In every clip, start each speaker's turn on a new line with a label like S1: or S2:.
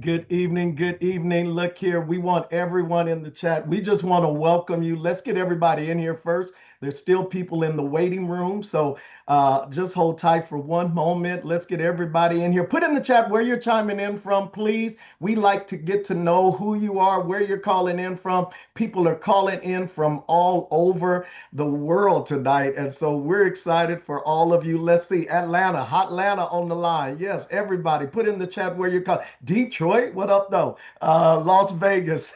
S1: Good evening. Good evening. Look here, we want everyone in the chat. We just want to welcome you. Let's get everybody in here first. There's still people in the waiting room. So just hold tight for one moment. Let's get everybody in here. Put in the chat where you're chiming in from, please. We like to get to know who you are, where you're calling in from. People are calling in from all over the world tonight. And so we're excited for all of you. Let's see, Atlanta, Hot Atlanta on the line. Yes, everybody, put in the chat where you're calling. Detroit, what up, though? Las Vegas,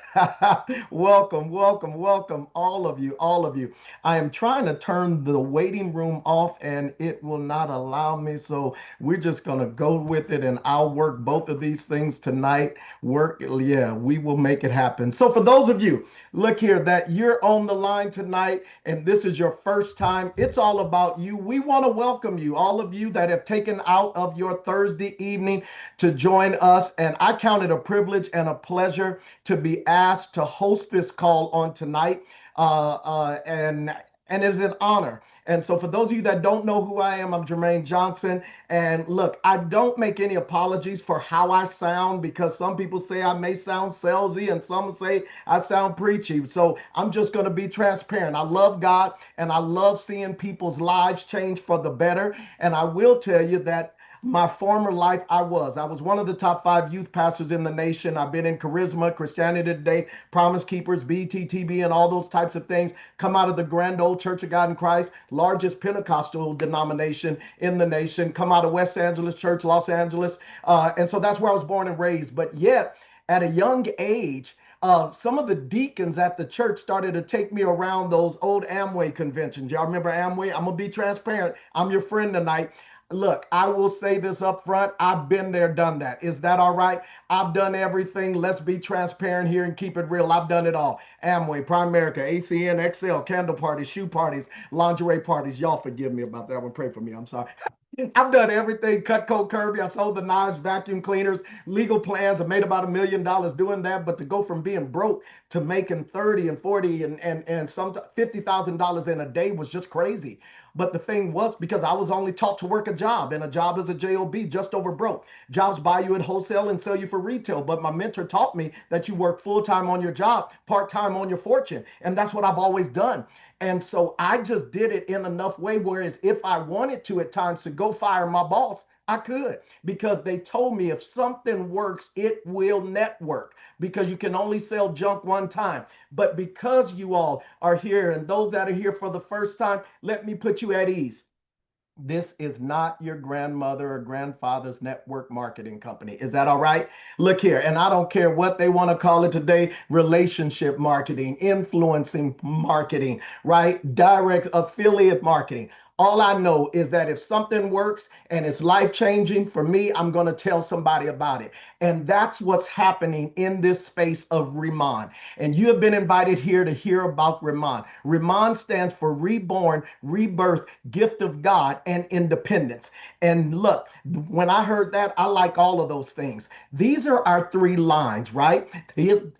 S1: welcome, welcome, welcome, all of you, all of you. I am trying to turn the waiting room off and it will not allow me. So we're just going to go with it and I'll work both of these things tonight. Yeah, we will make it happen. So for those of you, look here, that you're on the line tonight and this is your first time, it's all about you. We want to welcome you, all of you that have taken out of your Thursday evening to join us. And I count it a privilege and a pleasure to be asked to host this call on tonight. And it's an honor. And so, for those of you that don't know who I am, I'm Jermaine Johnson. And look, I don't make any apologies for how I sound because some people say I may sound salesy and some say I sound preachy. So, I'm just going to be transparent. I love God and I love seeing people's lives change for the better. And I will tell you that my former life, I was one of the top 5 youth pastors in the nation. I've been in Charisma, Christianity Today, Promise Keepers, BTTB, and all those types of things. Come out of the Grand Old Church of God in Christ, largest Pentecostal denomination in the nation. Come out of West Angeles Church, Los Angeles. And so that's where I was born and raised. But yet, at a young age, some of the deacons at the church started to take me around those old Amway conventions. Y'all remember Amway? I'm going to be transparent. I'm your friend tonight. Look, I will say this up front. I've been there, done that. Is that all right? I've done everything. Let's be transparent here and keep it real. I've done it all. Amway, Primerica, ACN, XL, candle parties, shoe parties, lingerie parties. Y'all forgive me about that one. Pray for me. I'm sorry. I've done everything. Cutco Kirby. I sold the knives, vacuum cleaners, legal plans. I made about $1 million doing that. But to go from being broke to making 30 and 40 and some $50,000 in a day was just crazy. But the thing was, because I was only taught to work a job, and a job is a job, just over broke. Jobs buy you at wholesale and sell you for retail. But my mentor taught me that you work full time on your job, part time on your fortune. And that's what I've always done. And so I just did it in enough way, whereas if I wanted to at times to go fire my boss, I could, because they told me if something works, it will network, because you can only sell junk one time. But because you all are here and those that are here for the first time, let me put you at ease. This is not your grandmother or grandfather's network marketing company. Is that all right? Look here, and I don't care what they want to call it today, relationship marketing, influencing marketing, right? Direct affiliate marketing. All I know is that if something works and it's life changing for me, I'm going to tell somebody about it. And that's what's happening in this space of Riman. And you have been invited here to hear about Riman. Riman stands for reborn, rebirth, gift of God, and independence. And look, when I heard that, I like all of those things. These are our 3 lines, right?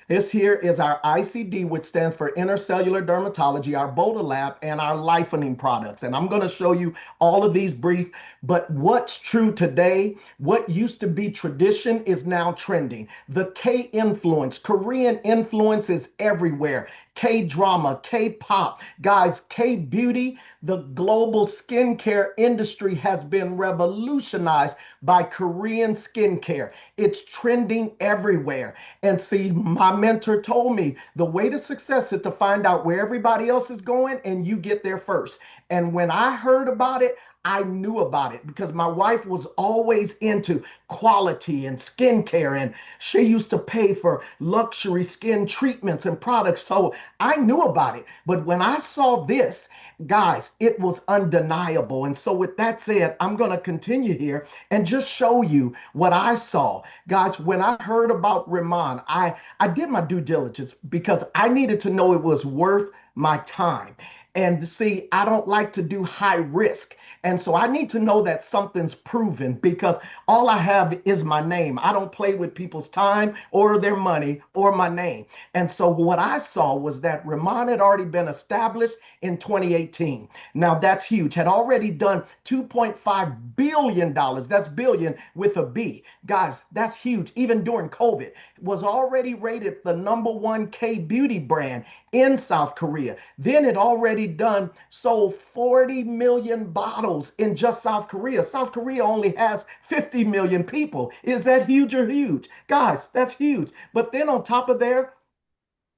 S1: This here is our ICD, which stands for Intercellular Dermatology, our Boda Lab, and our Lifening products. And I'm going to show you all of these brief, but what's true today, what used to be tradition is now trending. The K influence, Korean influence is everywhere. K drama, K pop, guys, K beauty, the global skincare industry has been revolutionized by Korean skincare. It's trending everywhere. And see, my mentor told me the way to success is to find out where everybody else is going and you get there first. And when I heard about it, I knew about it because my wife was always into quality and skincare, and she used to pay for luxury skin treatments and products. So I knew about it. But when I saw this, guys, it was undeniable. And so, with that said, I'm going to continue here and just show you what I saw. Guys, when I heard about Riman, I did my due diligence because I needed to know it was worth my time. And see, I don't like to do high risk. And so I need to know that something's proven because all I have is my name. I don't play with people's time or their money or my name. And so what I saw was that Riman had already been established in 2018. Now that's huge. Had already done $2.5 billion. That's billion with a B. Guys, that's huge. Even during COVID, was already rated the #1 K beauty brand in South Korea. Then it already done sold 40 million bottles in just South Korea. South Korea only has 50 million people. Is that huge or huge? Guys, that's huge. But then on top of there,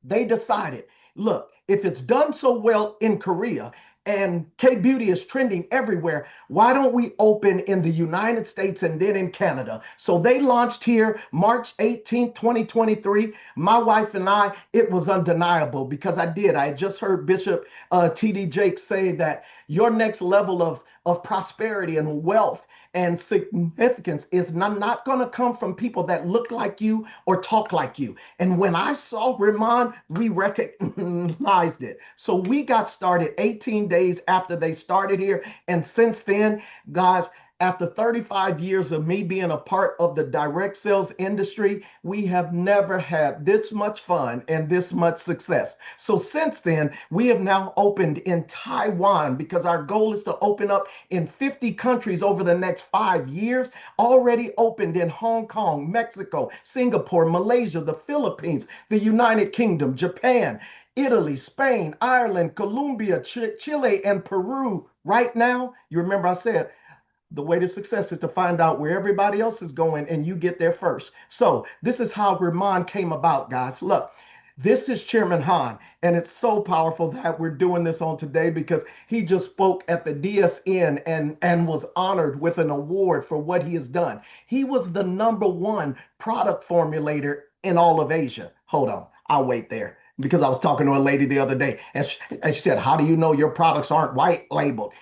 S1: they decided, look, if it's done so well in Korea and K beauty is trending everywhere, why don't we open in the United States and then in Canada? So they launched here March 18th, 2023. My wife and I, it was undeniable because I had just heard Bishop T.D. Jakes say that your next level of prosperity and wealth and significance is not going to come from people that look like you or talk like you. And when I saw Riman, we recognized it. So we got started 18 days after they started here. And since then, guys, after 35 years of me being a part of the direct sales industry, we have never had this much fun and this much success. So since then, we have now opened in Taiwan because our goal is to open up in 50 countries over the next 5 years. Already opened in Hong Kong, Mexico, Singapore, Malaysia, the Philippines, the United Kingdom, Japan, Italy, Spain, Ireland, Colombia, Chile, and Peru. Right now, you remember I said, the way to success is to find out where everybody else is going and you get there first. So this is how Riman came about, guys. Look, this is Chairman Han, and it's so powerful that we're doing this on today because he just spoke at the DSN and was honored with an award for what he has done. He was the #1 product formulator in all of Asia. Hold on, I'll wait there because I was talking to a lady the other day and she said, how do you know your products aren't white labeled?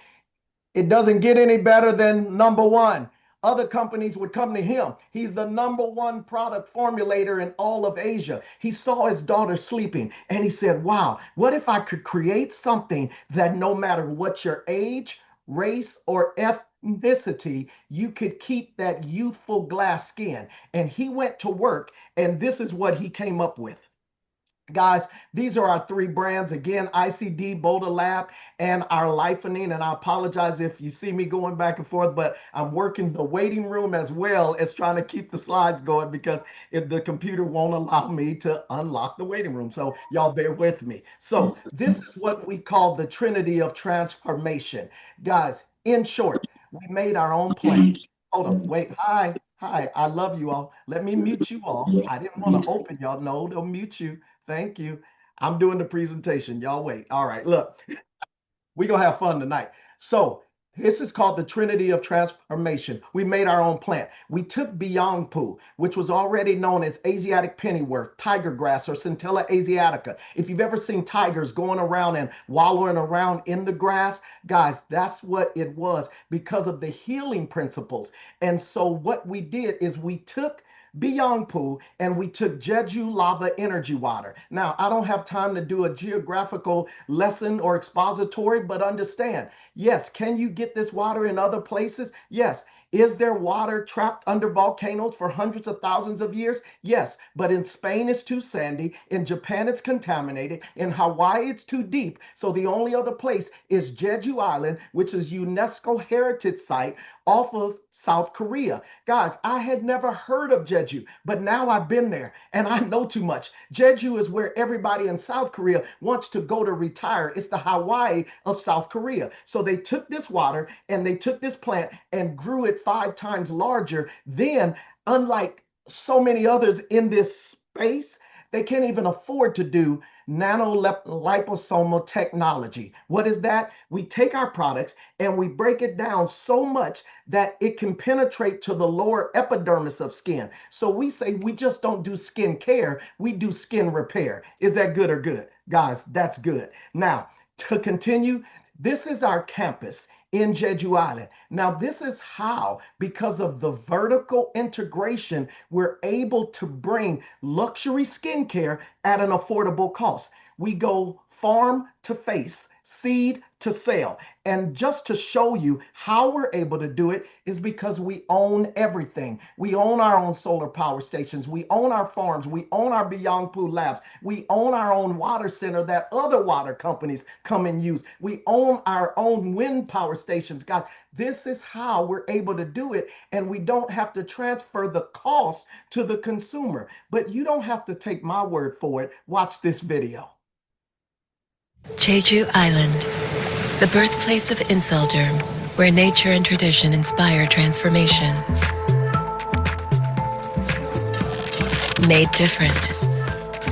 S1: It doesn't get any better than #1. Other companies would come to him. He's the #1 product formulator in all of Asia. He saw his daughter sleeping and he said, wow, what if I could create something that no matter what your age, race, or ethnicity, you could keep that youthful glass skin? And he went to work, and this is what he came up with. Guys, these are our 3 brands. Again, ICD, Boulder Lab, and our Lifonin. And I apologize if you see me going back and forth, but I'm working the waiting room as well as trying to keep the slides going because if the computer won't allow me to unlock the waiting room. So y'all bear with me. So this is what we call the Trinity of Transformation. Guys, in short, we made our own plan. Hold on, wait, hi. Hi, I love you all. Let me mute you all. I didn't want to open y'all. No, they'll mute you. Thank you. I'm doing the presentation. Y'all wait. All right, look, we're going to have fun tonight. So this is called the Trinity of Transformation. We made our own plant. We took Beyond Poo, which was already known as Asiatic pennyworth, tiger grass, or Centella asiatica. If you've ever seen tigers going around and wallowing around in the grass, guys, that's what it was because of the healing principles. And so what we did is we took Beyond Poo and we took Jeju lava energy water. Now, I don't have time to do a geographical lesson or expository, but understand, yes, can you get this water in other places? Yes. Is there water trapped under volcanoes for hundreds of thousands of years? Yes, but in Spain it's too sandy, in Japan it's contaminated, in Hawaii it's too deep. So the only other place is Jeju Island, which is UNESCO heritage site off of South Korea. Guys, I had never heard of Jeju, but now I've been there and I know too much. Jeju is where everybody in South Korea wants to go to retire. It's the Hawaii of South Korea. So they took this water and they took this plant and grew it 5 times larger. Then, unlike so many others in this space, they can't even afford to do nanoliposomal technology. What is that? We take our products and we break it down so much that it can penetrate to the lower epidermis of skin. So we say we just don't do skin care, we do skin repair. Is that good or good? Guys, that's good. Now, to continue, this is our campus in Jeju Island. Now, this is how, because of the vertical integration, we're able to bring luxury skincare at an affordable cost. We go farm to face. seed to sale. And just to show you how we're able to do it is because we own everything. We own our own solar power stations. We own our farms. We own our Beyond Pool labs. We own our own water center that other water companies come and use. We own our own wind power stations. Guys, this is how we're able to do it. And we don't have to transfer the cost to the consumer. But you don't have to take my word for it. Watch this video.
S2: Jeju Island, the birthplace of Inselderm, where nature and tradition inspire transformation. Made different,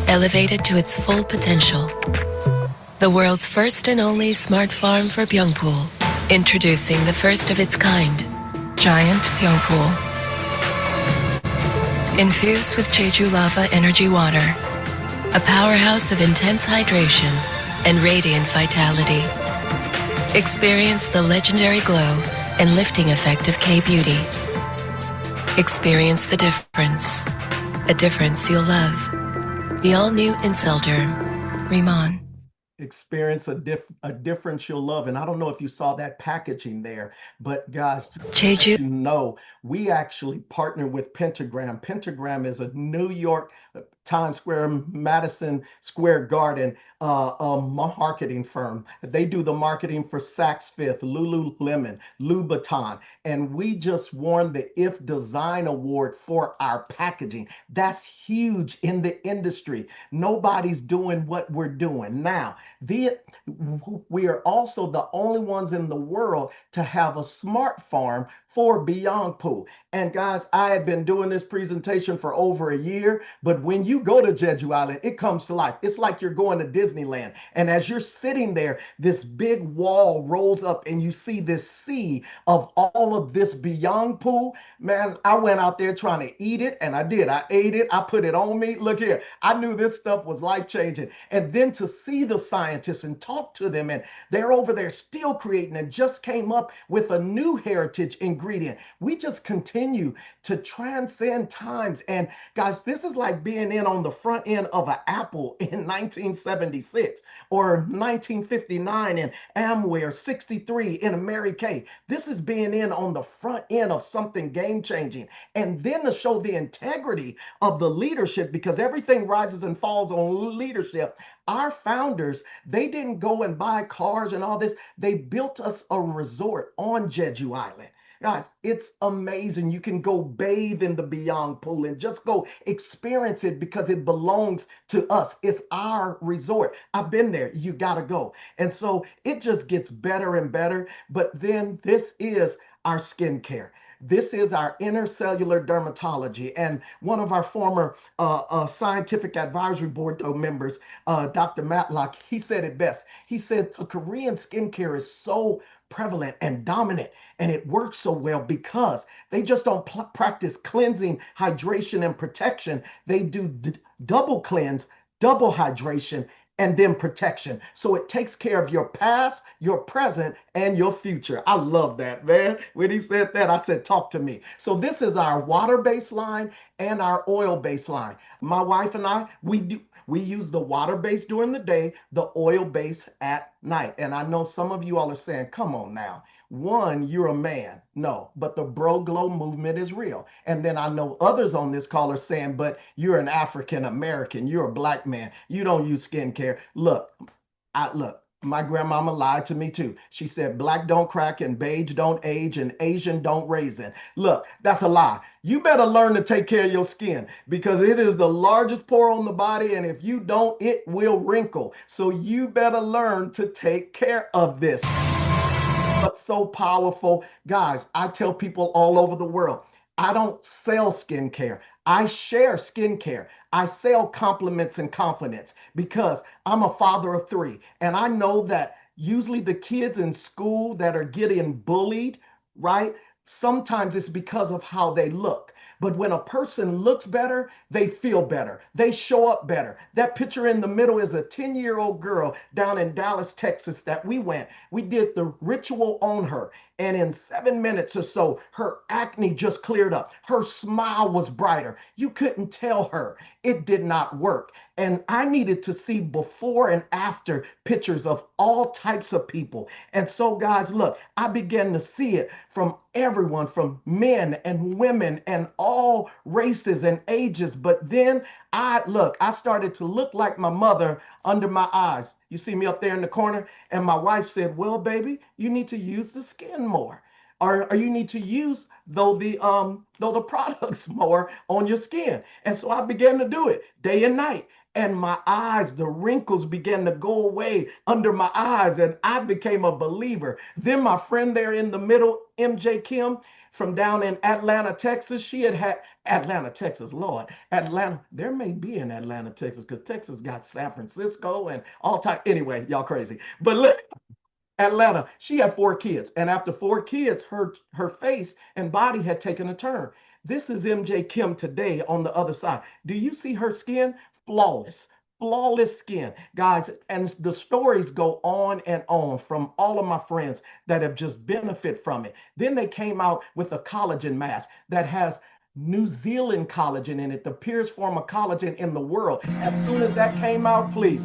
S2: elevated to its full potential. The world's first and only smart farm for Pyeongpool, introducing the first of its kind, Giant Pyeongpool. Infused with Jeju lava energy water, a powerhouse of intense hydration and radiant vitality. Experience the legendary glow and lifting effect of K-Beauty. Experience the difference, a difference you'll love. The all-new Inselderm, Riman.
S1: Experience a difference you'll love. And I don't know if you saw that packaging there, but guys,
S2: Jeju.
S1: you know, we actually partner with Pentagram. Pentagram is a New York Times Square, Madison Square Garden marketing firm. They do the marketing for Saks Fifth, Lululemon, Louboutin, and we just won the IF Design Award for our packaging. That's huge in the industry. Nobody's doing what we're doing now. We are also the only ones in the world to have a smart farm for Beyond Pool. And guys, I had been doing this presentation for over a year, but when you go to Jeju Island, it comes to life. It's like you're going to Disneyland. And as you're sitting there, this big wall rolls up and you see this sea of all of this Beyond Pool. Man, I went out there trying to eat it, and I did. I ate it. I put it on me. Look here. I knew this stuff was life-changing. And then to see the scientists and talk to them, and they're over there still creating and just came up with a new heritage ingredient. We just continue to transcend times. And guys, this is like being in on the front end of an Apple in 1976 or 1959 in Amway or 63 in a Mary Kay. This is being in on the front end of something game changing. And then to show the integrity of the leadership, because everything rises and falls on leadership. Our founders, they didn't go and buy cars and all this. They built us a resort on Jeju Island. Guys, it's amazing. You can go bathe in the Beyond Pool and just go experience it because it belongs to us. It's our resort. I've been there. You got to go. And so it just gets better and better. But then this is our skincare. This is our intercellular dermatology. And one of our former scientific advisory board members, Dr. Matlock, he said it best. He said the Korean skincare is so prevalent and dominant, and it works so well because they just don't practice cleansing, hydration, and protection. They do double cleanse, double hydration, and then protection. So it takes care of your past, your present, and your future. I love that, man. When he said that, I said, talk to me. So this is our water-based line and our oil-based line. My wife and I, we use the water base during the day, the oil base at night. And I know some of you all are saying, come on now. One, you're a man. No, but the Bro Glow movement is real. And then I know others on this call are saying, but you're an African American. You're a black man. You don't use skincare. Look. My grandmama lied to me too. She said black don't crack and beige don't age and Asian don't raisin. Look, that's a lie. You better learn to take care of your skin because it is the largest pore on the body, and if you don't, it will wrinkle. So you better learn to take care of this. But so powerful. Guys, I tell people all over the world, I don't sell skincare. I share skincare. I sell compliments and confidence because I'm a father of three. And I know that usually the kids in school that are getting bullied, right? Sometimes it's because of how they look. But when a person looks better, they feel better. They show up better. That picture in the middle is a 10-year-old girl down in Dallas, Texas that we went. We did the ritual on her. And in 7 minutes or so, her acne just cleared up. Her smile was brighter. You couldn't tell her. It did not work. And I needed to see before and after pictures of all types of people. And so, guys, look, I began to see it from everyone, from men and women and all races and ages. But then I started to look like my mother under my eyes. You see me up there in the corner? And my wife said, well, baby, you need to use the skin more. Or you need to use though the products more on your skin. And so I began to do it day and night. And my eyes, the wrinkles began to go away under my eyes, and I became a believer. Then my friend there in the middle, MJ Kim, from down in Atlanta, Texas, she had Atlanta, Texas, Lord, Atlanta. There may be in Atlanta, Texas, because Texas got San Francisco and all type. Anyway, y'all crazy. But look, Atlanta, she had 4 kids, and after 4 kids, her face and body had taken a turn. This is MJ Kim today on the other side. Do you see her skin? Flawless, flawless skin, guys. And the stories go on and on from all of my friends that have just benefit from it. Then they came out with a collagen mask that has New Zealand collagen in it, the purest form of collagen in the world. As soon as that came out, please,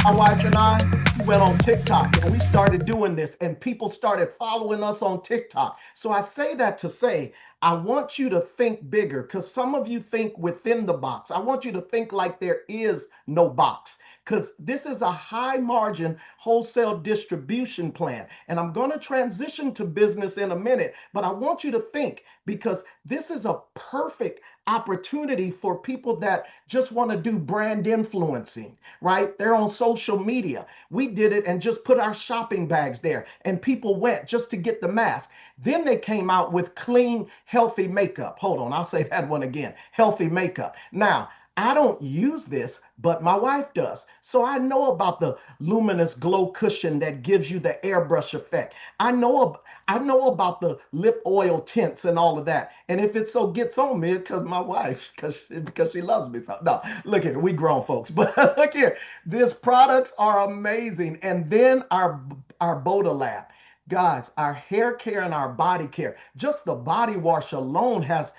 S1: my wife and I went on TikTok and we started doing this, and people started following us on TikTok. So I say that to say, I want you to think bigger because some of you think within the box. I want you to think like there is no box because this is a high margin wholesale distribution plan. And I'm going to transition to business in a minute, but I want you to think because this is a perfect opportunity for people that just want to do brand influencing, right? They're on social media. We did it and just put our shopping bags there, and people went just to get the mask. Then they came out with clean, healthy makeup. Hold on, I'll say that one again. Healthy makeup. Now, I don't use this, but my wife does. So I know about the luminous glow cushion that gives you the airbrush effect. I know about the lip oil tints and all of that. And if it so gets on me, it's because my wife, because she loves me. So no, look here, we grown folks. But look here, these products are amazing. And then our Boda Lab. Guys, our hair care and our body care, just the body wash alone has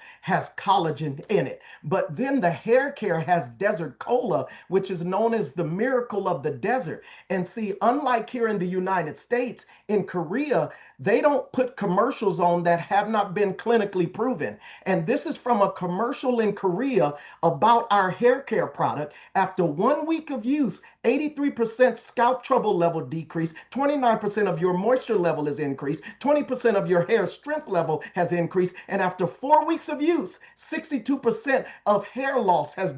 S1: collagen in it. But then the hair care has desert cola, which is known as the miracle of the desert. And see, unlike here in the United States, in Korea, they don't put commercials on that have not been clinically proven. And this is from a commercial in Korea about our hair care product. After 1 week of use, 83% scalp trouble level decrease, 29% of your moisture level is increased, 20% of your hair strength level has increased, and after 4 weeks of use, 62% of hair loss has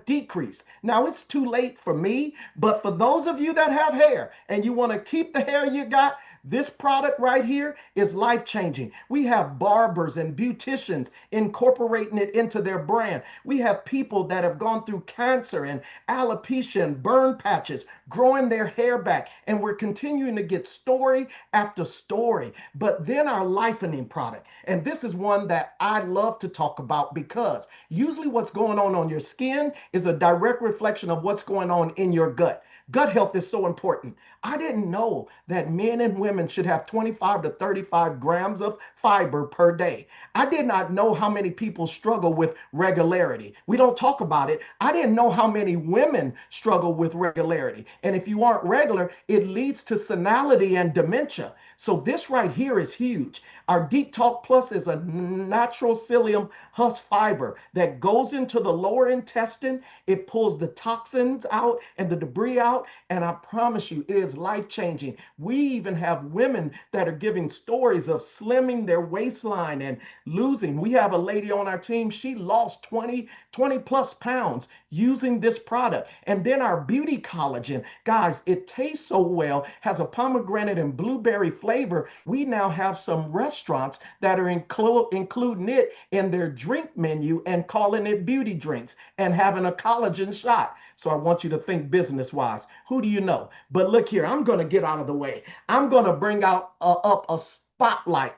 S1: decreased. Now it's too late for me, but for those of you that have hair and you want to keep the hair you got, this product right here is life changing. We have barbers and beauticians incorporating it into their brand. We have people that have gone through cancer and alopecia and burn patches, growing their hair back. And we're continuing to get story after story. But then our lifening product. And this is one that I love to talk about because usually what's going on your skin is a direct reflection of what's going on in your gut. Gut health is so important. I didn't know that men and women should have 25 to 35 grams of fiber per day. I did not know how many people struggle with regularity. We don't talk about it. I didn't know how many women struggle with regularity. And if you aren't regular, it leads to senility and dementia. So this right here is huge. Our Deep Talk Plus is a natural psyllium husk fiber that goes into the lower intestine. It pulls the toxins out and the debris out. And I promise you, it is life changing. We even have women that are giving stories of slimming their waistline and losing. We have a lady on our team, she lost 20 plus pounds using this product. And then our beauty collagen, guys, it tastes so well, has a pomegranate and blueberry flavor. We now have some restaurants that are including it in their drink menu and calling it beauty drinks and having a collagen shot. So I want you to think business wise. Who do you know? But look here, I'm going to get out of the way. I'm going to bring out up a spotlight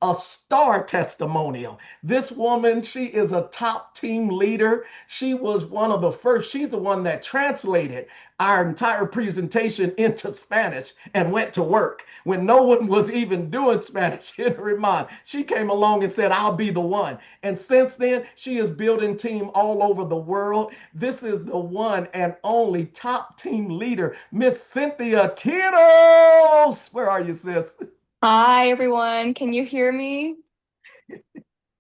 S1: a star testimonial. This woman, she is a top team leader. She was one of the first, she's the one that translated our entire presentation into Spanish and went to work when no one was even doing Spanish in Riman. She came along and said, I'll be the one. And since then, she is building team all over the world. This is the one and only top team leader, Miss Cynthia Kiddos. Where are you, sis?
S3: Hi, everyone. Can you hear me?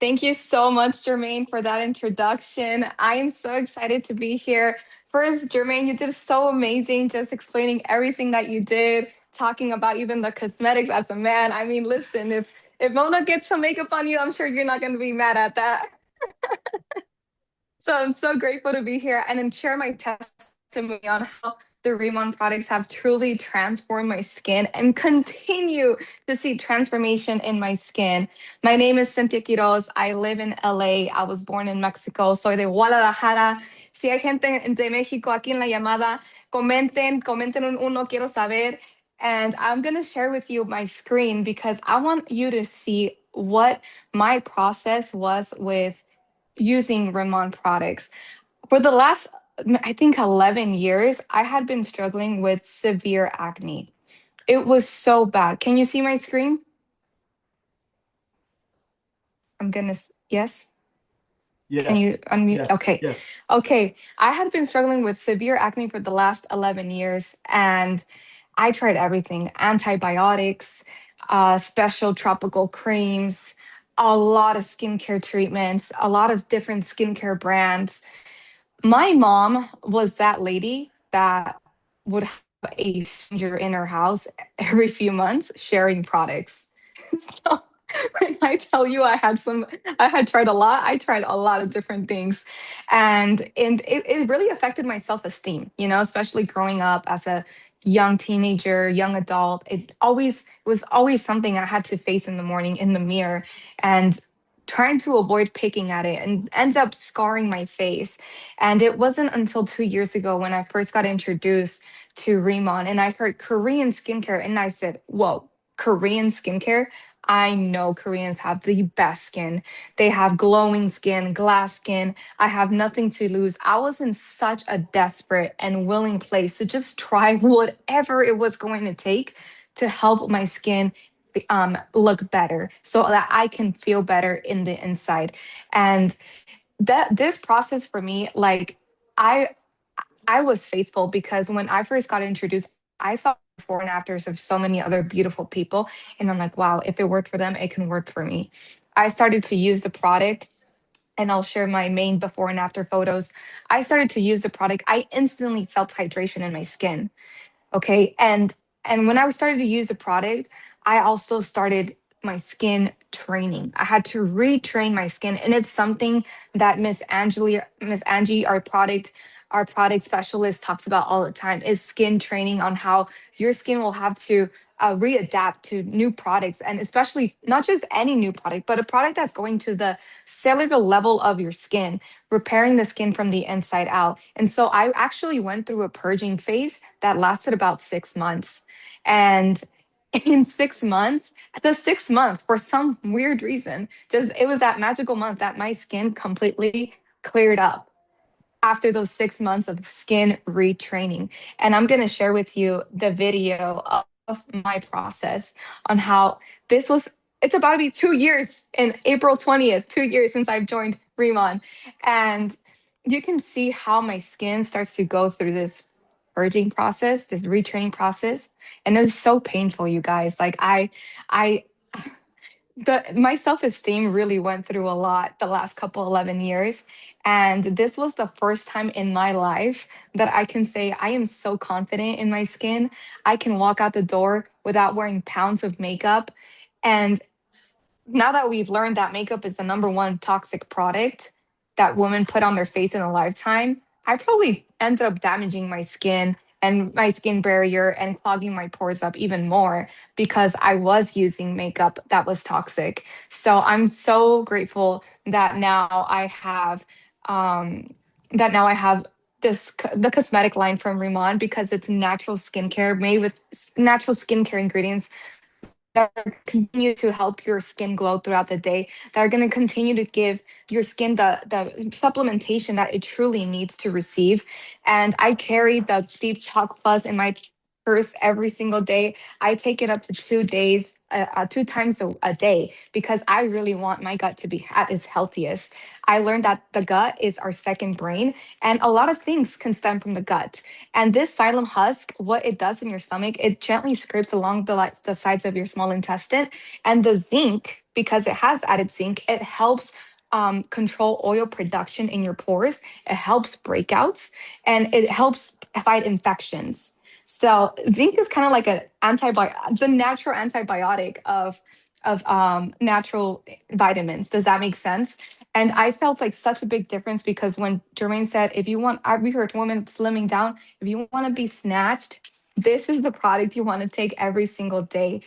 S3: Thank you so much, Jermaine, for that introduction. I am so excited to be here. First, Jermaine, you did so amazing just explaining everything that you did, talking about even the cosmetics as a man. I mean, listen, if Mona gets some makeup on you, I'm sure you're not going to be mad at that. So I'm so grateful to be here and then share my testimony on how the Rimmon products have truly transformed my skin and continue to see transformation in my skin. My name is Cynthia Quiroz. I live in LA. I was born in Mexico. Soy de Guadalajara. Si hay gente de México aquí en la llamada, comenten un uno, quiero saber. And I'm going to share with you my screen because I want you to see what my process was with using Rimmon products. For the last, I think, 11 years, I had been struggling with severe acne. It was so bad. Can you see my screen? Yes? Can you
S1: Yes,
S3: unmute?
S1: yes,
S3: Okay.
S1: yes.
S3: Okay. I had been struggling with severe acne for the last 11 years, and I tried everything antibiotics, special tropical creams, a lot of skincare treatments, a lot of different skincare brands. My mom was that lady that would have a stranger in her house every few months sharing products. So when I tell you I had tried a lot, I tried a lot of different things. And it really affected my self-esteem, especially growing up as a young teenager, young adult. It was always something I had to face in the morning in the mirror and trying to avoid picking at it and ends up scarring my face. And it wasn't until 2 years ago when I first got introduced to Remon and I heard Korean skincare and I said, whoa, Korean skincare? I know Koreans have the best skin. They have glowing skin, glass skin. I have nothing to lose. I was in such a desperate and willing place to just try whatever it was going to take to help my skin look better so that I can feel better in the inside. And that this process for me, like I I was faithful because when I first got introduced, I saw before and afters of so many other beautiful people. And I'm like, wow, if it worked for them, it can work for me. I started to use the product and I'll share my main before and after photos. I started to use the product. I instantly felt hydration in my skin. Okay. And when I started to use the product, I also started my skin training. I had to retrain my skin. And it's something that Miss Angie, our product specialist talks about all the time is skin training on how your skin will have to readapt to new products and especially not just any new product, but a product that's going to the cellular level of your skin, repairing the skin from the inside out. And so I actually went through a purging phase that lasted about 6 months. And in 6 months, the 6 month, for some weird reason, just it was that magical month that my skin completely cleared up after those 6 months of skin retraining. And I'm going to share with you the video of my process on how this was. It's about to be 2 years in April 20th, 2 years since I've joined Remon. And you can see how my skin starts to go through this purging process, this retraining process. And it was so painful, you guys. I, my self-esteem really went through a lot the last couple 11 years, and this was the first time in my life that I can say I am so confident in my skin. I can walk out the door without wearing pounds of makeup. And now that we've learned that makeup is the number one toxic product that women put on their face in a lifetime, I probably ended up damaging my skin and my skin barrier and clogging my pores up even more because I was using makeup that was toxic. So I'm so grateful that um now I have the cosmetic line from Rimmon because it's natural skincare made with natural skincare ingredients that are continue to help your skin glow throughout the day, that are going to continue to give your skin the supplementation that it truly needs to receive. And I carry the Deep Chalk Plus in my purse every single day. I take it up to 2 days, 2 times a day, because I really want my gut to be at its healthiest. I learned that the gut is our second brain, and a lot of things can stem from the gut. And this xylem husk, what it does in your stomach, it gently scrapes along the sides of your small intestine. And the zinc, because it has added zinc, it helps control oil production in your pores. It helps breakouts, and it helps fight infections. So zinc is kind of like the natural antibiotic of natural vitamins. Does that make sense? And I felt like such a big difference because when Jermaine said, if you want, we heard women slimming down, if you want to be snatched, this is the product you want to take every single day.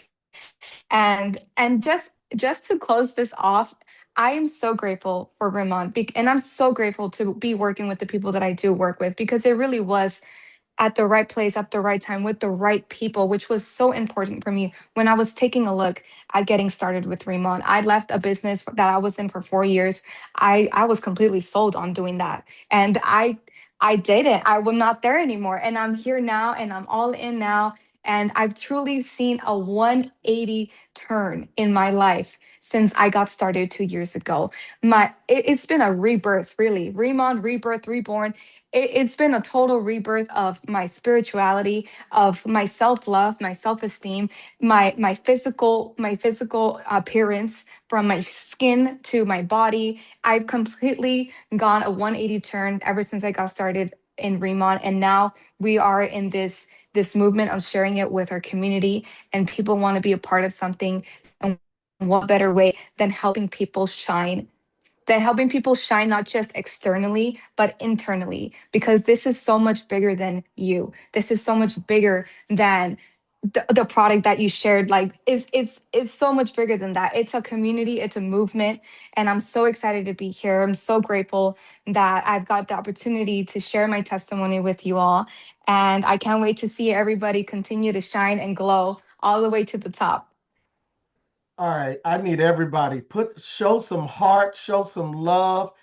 S3: And just to close this off, I am so grateful for Ramon, and I'm so grateful to be working with the people that I do work with, because it really was at the right place at the right time with the right people, which was so important for me when I was taking a look at getting started with Remon. I left a business that I was in for 4 years. I was completely sold on doing that. And I didn't. I was not there anymore. And I'm here now and I'm all in now. And I've truly seen a 180 turn in my life since I got started 2 years ago. It's been a rebirth, really. Remon, rebirth, reborn. It's been a total rebirth of my spirituality, of my self-love, my self-esteem, my physical appearance, from my skin to my body. I've completely gone a 180 turn ever since I got started in Remont, and now we are in this movement of sharing it with our community, and people want to be a part of something. And what better way than helping people shine, not just externally, but internally, because this is so much bigger than you. This is so much bigger than the product that you shared. Like, it's so much bigger than that. It's a community, it's a movement, and I'm so excited to be here. I'm so grateful that I've got the opportunity to share my testimony with you all, and I can't wait to see everybody continue to shine and glow all the way to the top.
S1: All right, I need everybody show some heart, show some love.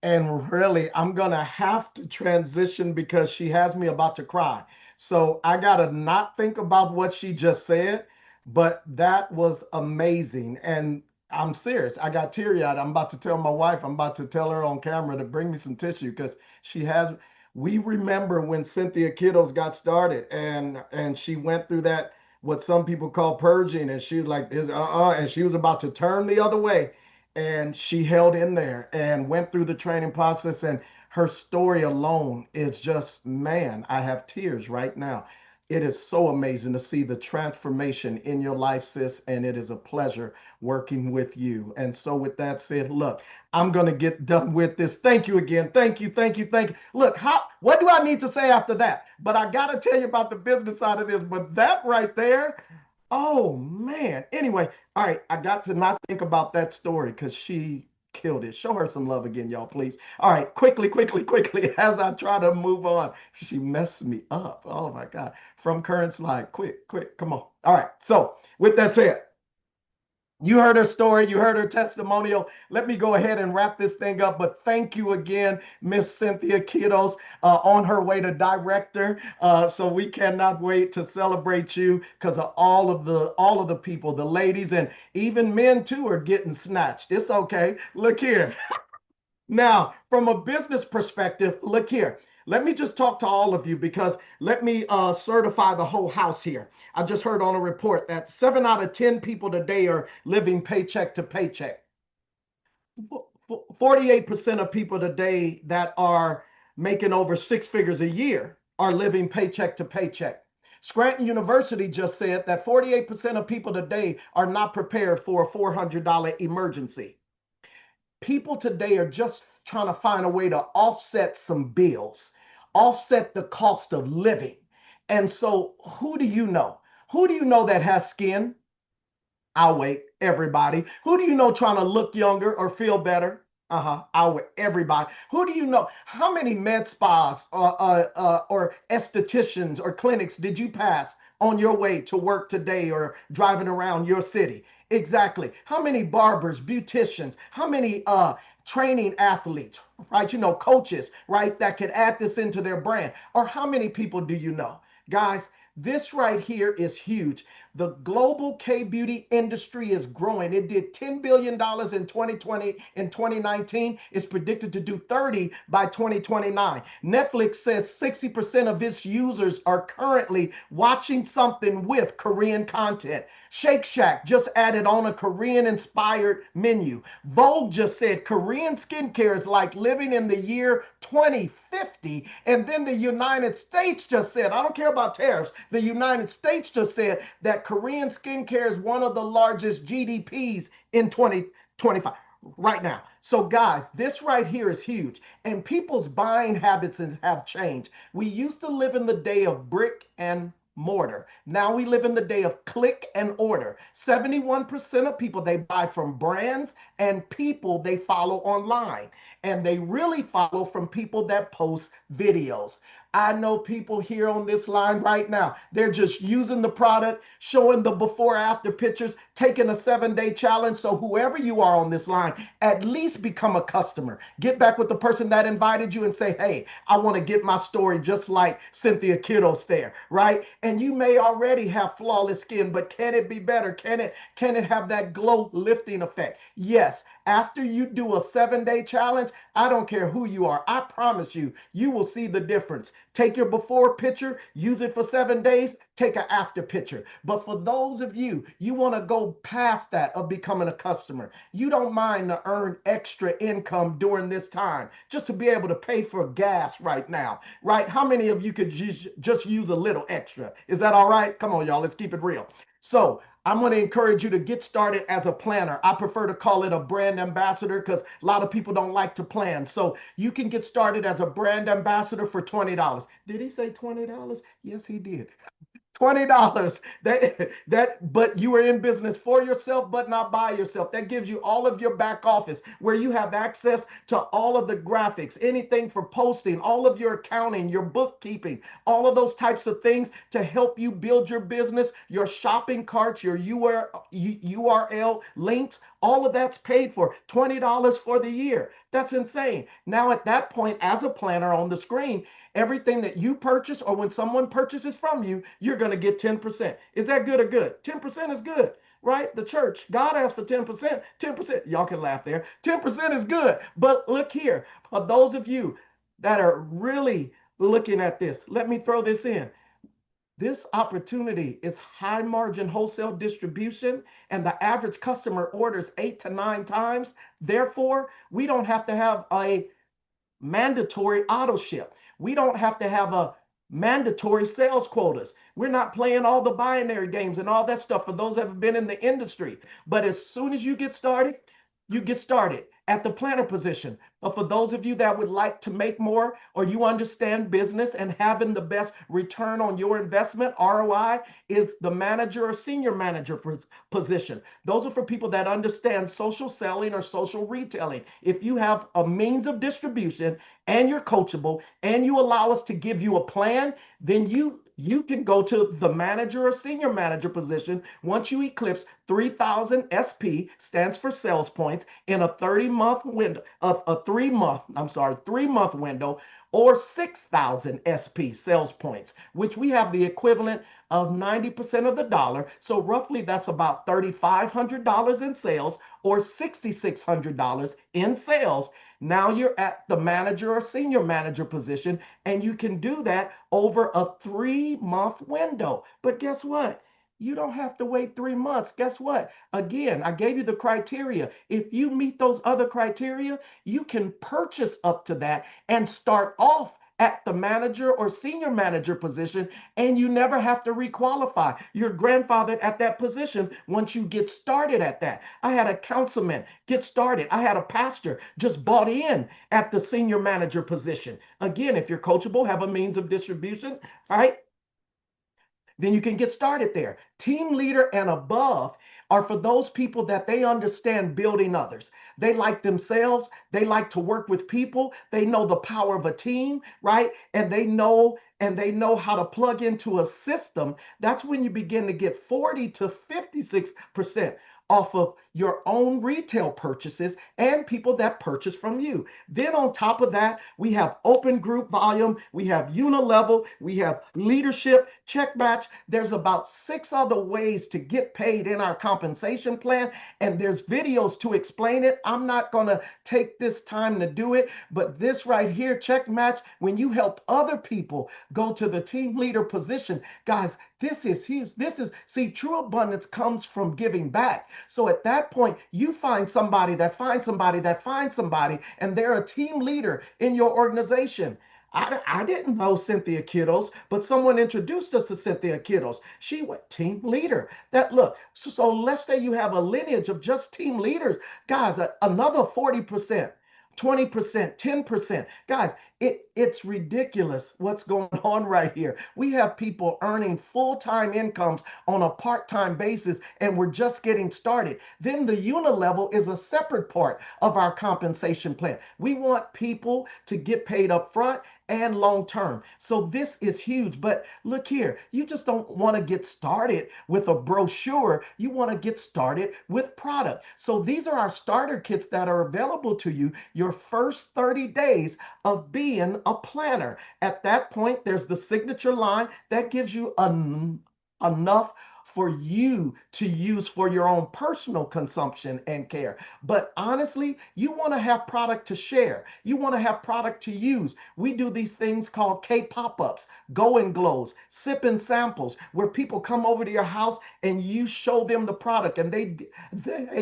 S1: And really, I'm gonna have to transition because she has me about to cry. So I gotta not think about what she just said, but that was amazing. And I'm serious. I got teary-eyed. I'm about to tell my wife, I'm about to tell her on camera to bring me some tissue because she has. We remember when Cynthia Kiddos got started and she went through that what some people call purging, and she was like this, and she was about to turn the other way, and she held in there and went through the training process, and her story alone is just, man, I have tears right now. It is so amazing to see the transformation in your life, sis, and it is a pleasure working with you. And so with that said, look, I'm going to get done with this. Thank you again. Thank you, thank you, thank you. Look, what do I need to say after that? But I got to tell you about the business side of this. But that right there, oh man. Anyway, all right, I got to not think about that story because she killed it. Show her some love again, y'all, please. All right, quickly, quickly, quickly, as I try to move on. She messed me up. Oh my God. From current slide. Quick, quick, come on. All right, so with that said, you heard her story, you heard her testimonial. Let me go ahead and wrap this thing up. But thank you again, Miss Cynthia Kiddos, on her way to director. So we cannot wait to celebrate you because of all of the people, the ladies, and even men too are getting snatched. It's okay. Look here. Now, from a business perspective, look here. Let me just talk to all of you because let me certify the whole house here. I just heard on a report that 7 out of 10 people today are living paycheck to paycheck. 48% of people today that are making over 6 figures a year are living paycheck to paycheck. Scranton University just said that 48% of people today are not prepared for a $400 emergency. People today are just trying to find a way to offset some bills, offset the cost of living. And so, who do you know? Who do you know that has skin? I'll wait. Everybody. Who do you know trying to look younger or feel better? I'll wait. Everybody. Who do you know? How many med spas or estheticians or clinics did you pass on your way to work today or driving around your city? Exactly. How many barbers, beauticians, how many training athletes, right? Coaches, right, that could add this into their brand? Or how many people do you know? Guys, this right here is huge. The global K beauty industry is growing. It did $10 billion in 2020 and 2019. It's predicted to do 30 by 2029. Netflix says 60% of its users are currently watching something with Korean content. Shake Shack just added on a Korean inspired menu. Vogue just said Korean skincare is like living in the year 2050. And then the United States just said, I don't care about tariffs, the United States just said that Korean skincare is one of the largest GDPs in 2025 right now. So, guys, this right here is huge. And people's buying habits have changed. We used to live in the day of brick and mortar. Now we live in the day of click and order. 71% of people they buy from brands and people they follow online. And they really follow from people that post videos. I know people here on this line right now, they're just using the product, showing the before after pictures, taking a 7-day challenge. So whoever you are on this line, at least become a customer. Get back with the person that invited you and say, hey, I want to get my story just like Cynthia Kiddos there, right? And you may already have flawless skin, but can it be better? Can it have that glow lifting effect? Yes. After you do a 7-day challenge, I don't care who you are. I promise you, you will see the difference. Take your before picture, use it for 7 days, take an after picture. But for those of you, you want to go past that of becoming a customer. You don't mind to earn extra income during this time just to be able to pay for gas right now, right? How many of you could just use a little extra? Is that all right? Come on, y'all, let's keep it real. So I'm going to encourage you to get started as a planner. I prefer to call it a brand ambassador because a lot of people don't like to plan. So you can get started as a brand ambassador for $20. Did he say $20? Yes, he did. $20. But you are in business for yourself, but not by yourself. That gives you all of your back office where you have access to all of the graphics, anything for posting, all of your accounting, your bookkeeping, all of those types of things to help you build your business, your shopping carts, your URL links. All of that's paid for. $20 for the year. That's insane. Now, at that point, as a planner on the screen, everything that you purchase or when someone purchases from you, you're going to get 10%. Is that good or good? 10% is good, right? The church, God asked for 10%. 10%, y'all can laugh there. 10% is good. But look here, for those of you that are really looking at this, let me throw this in. This opportunity is high margin wholesale distribution, and the average customer orders 8 to 9 times. Therefore, we don't have to have a mandatory auto ship. We don't have to have a mandatory sales quotas. We're not playing all the binary games and all that stuff for those that have been in the industry. But as soon as you get started at the planner position. But for those of you that would like to make more or you understand business and having the best return on your investment, ROI, is the manager or senior manager position. Those are for people that understand social selling or social retailing. If you have a means of distribution and you're coachable and you allow us to give you a plan, then you can go to the manager or senior manager position once you eclipse 3,000 SP, stands for sales points, in a 30-month window, a 3-month window, or 6,000 SP sales points, which we have the equivalent of 90% of the dollar. So roughly that's about $3,500 in sales or $6,600 in sales. Now you're at the manager or senior manager position, and you can do that over a 3-month window. But guess what? You don't have to wait 3 months. Guess what? Again, I gave you the criteria. If you meet those other criteria, you can purchase up to that and start off at the manager or senior manager position, and you never have to requalify. You're grandfathered at that position once you get started at that. I had a councilman get started. I had a pastor just bought in at the senior manager position. Again, if you're coachable, have a means of distribution, all right? Then you can get started there. Team leader and above are for those people that they understand building others. They like themselves. They like to work with people. They know the power of a team, right? And they know and they know how to plug into a system, that's when you begin to get 40 to 56% off of your own retail purchases and people that purchase from you. Then on top of that, we have open group volume, we have unilevel, we have leadership, check match. There's about 6 other ways to get paid in our compensation plan, and there's videos to explain it. I'm not going to take this time to do it, but this right here, check match, when you help other people go to the team leader position, guys, this is huge. This is, see, true abundance comes from giving back. So at that point, you find somebody that finds somebody that finds somebody, and they're a team leader in your organization. I didn't know Cynthia Kiddos, but someone introduced us to Cynthia Kiddos. She went team leader. That look, so let's say you have a lineage of just team leaders, guys. Another 40%. 20%, 10%. Guys, it's ridiculous what's going on right here. We have people earning full-time incomes on a part-time basis, and we're just getting started. Then the unilevel is a separate part of our compensation plan. We want people to get paid up front and long term. So this is huge. But look here, you just don't want to get started with a brochure. You want to get started with product. So these are our starter kits that are available to you your first 30 days of being a planner. At that point, there's the signature line that gives you enough for you to use for your own personal consumption and care. But honestly, you want to have product to share. You want to have product to use. We do these things called K pop-ups, go and glows, sip and samples, where people come over to your house and you show them the product and they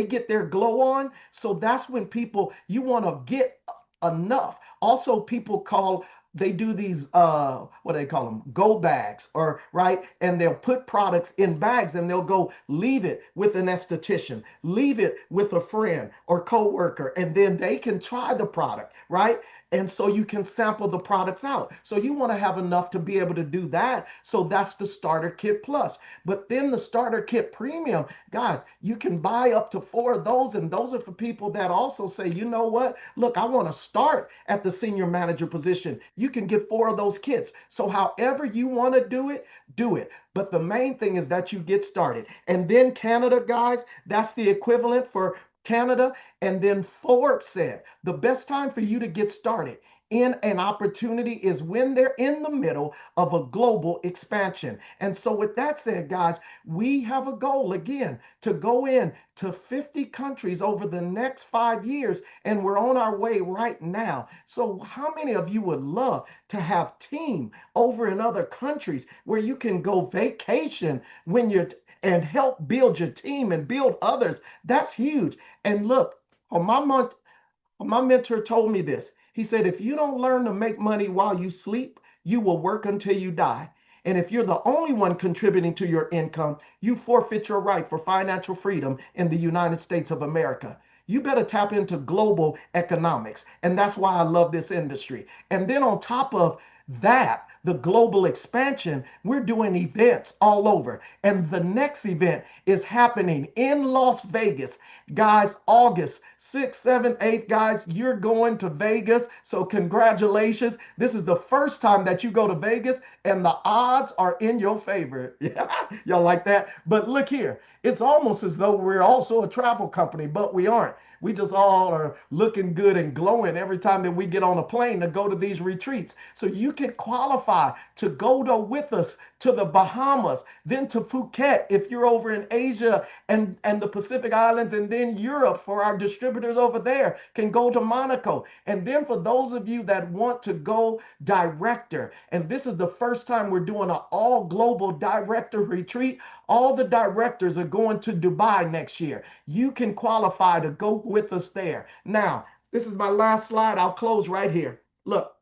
S1: get their glow on. So that's when people, you want to get enough. Also, people call, they do these what do they call them, go bags, or right, and they'll put products in bags and they'll go leave it with an esthetician, leave it with a friend or coworker, and then they can try the product, right? And so you can sample the products out. So you want to have enough to be able to do that. So that's the starter kit plus. But then the starter kit premium, guys, you can buy up to 4 of those, and those are for people that also say, you know what, look, I want to start at the senior manager position. You can get 4 of those kits. So however you want to do it, do it. But the main thing is that you get started. And then Canada, guys, that's the equivalent for Canada. And then Forbes said the best time for you to get started in an opportunity is when they're in the middle of a global expansion. And so, with that said, guys, we have a goal again to go in to 50 countries over the next 5 years, and we're on our way right now. So, how many of you would love to have team over in other countries where you can go vacation when you're and help build your team and build others? That's huge. And look, on my mentor told me this. He said, if you don't learn to make money while you sleep, you will work until you die. And if you're the only one contributing to your income, you forfeit your right for financial freedom in the United States of America. You better tap into global economics. And that's why I love this industry. And then on top of that, the global expansion, we're doing events all over. And the next event is happening in Las Vegas. Guys, August 6th, 7th, 8th, guys, you're going to Vegas. So congratulations. This is the first time that you go to Vegas, and the odds are in your favor. Yeah, y'all like that? But look here, it's almost as though we're also a travel company, but we aren't. We just all are looking good and glowing every time that we get on a plane to go to these retreats. So you can qualify to go to with us to the Bahamas, then to Phuket if you're over in Asia and the Pacific Islands, and then Europe for our distributors over there can go to Monaco. And then for those of you that want to go director, and this is the first time we're doing an all global director retreat, all the directors are going to Dubai next year. You can qualify to go with us there. Now, this is my last slide. I'll close right here. Look,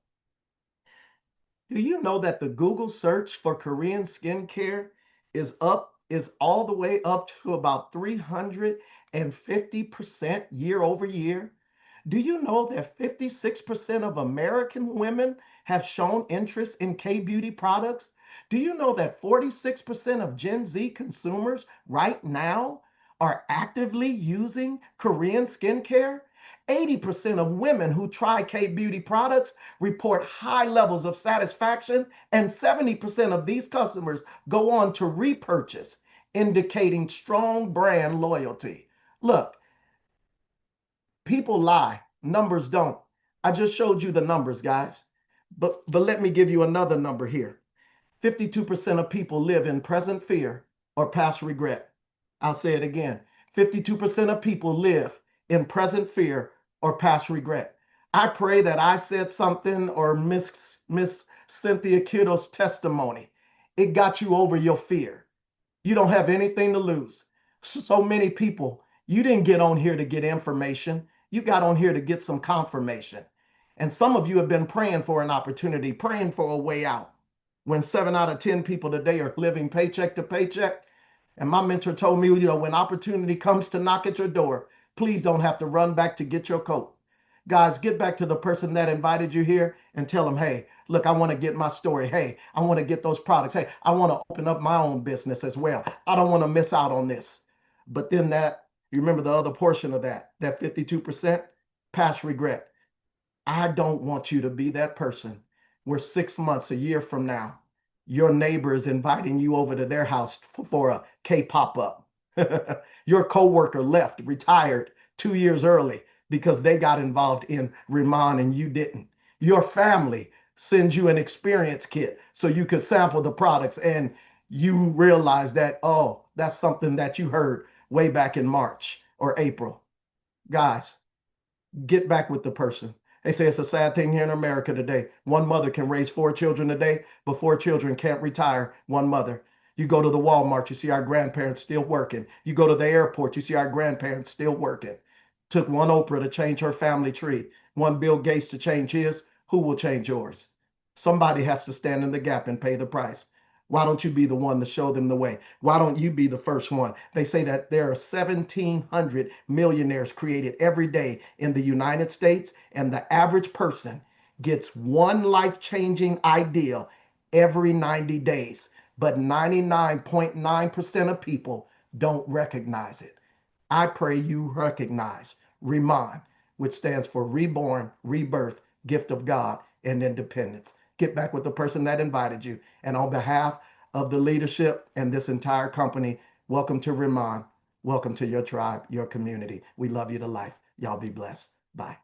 S1: do you know that the Google search for Korean skincare is all the way up to about 350% year over year? Do you know that 56% of American women have shown interest in K beauty products? Do you know that 46% of Gen Z consumers right now are actively using Korean skincare? 80% of women who try K Beauty products report high levels of satisfaction, and 70% of these customers go on to repurchase, indicating strong brand loyalty. Look, people lie, numbers don't. I just showed you the numbers, guys. But let me give you another number here. 52% of people live in present fear or past regret. I'll say it again. 52% of people live in present fear or past regret. I pray that I said something or Miss Cynthia Kiddo's testimony. It got you over your fear. You don't have anything to lose. So many people, you didn't get on here to get information. You got on here to get some confirmation. And some of you have been praying for an opportunity, praying for a way out. When 7 out of 10 people today are living paycheck to paycheck, and my mentor told me, when opportunity comes to knock at your door, please don't have to run back to get your coat. Guys, get back to the person that invited you here and tell them, hey, look, I want to get my story. Hey, I want to get those products. Hey, I want to open up my own business as well. I don't want to miss out on this. But then you remember the other portion of that 52%, past regret. I don't want you to be that person where 6 months, a year from now, your neighbor is inviting you over to their house for a K pop up. Your coworker left, retired 2 years early because they got involved in Riman and you didn't. Your family sends you an experience kit so you could sample the products and you realize that, oh, that's something that you heard way back in March or April. Guys, get back with the person. They say it's a sad thing here in America today. One mother can raise 4 children a day, but 4 children can't retire one mother. You go to the Walmart, you see our grandparents still working. You go to the airport, you see our grandparents still working. Took one Oprah to change her family tree, one Bill Gates to change his. Who will change yours? Somebody has to stand in the gap and pay the price. Why don't you be the one to show them the way? Why don't you be the first one? They say that there are 1,700 millionaires created every day in the United States, and the average person gets one life changing idea every 90 days. But 99.9% of people don't recognize it. I pray you recognize Riman, which stands for reborn, rebirth, gift of God, and independence. Get back with the person that invited you. And on behalf of the leadership and this entire company, welcome to Riman. Welcome to your tribe, your community. We love you to life. Y'all be blessed. Bye.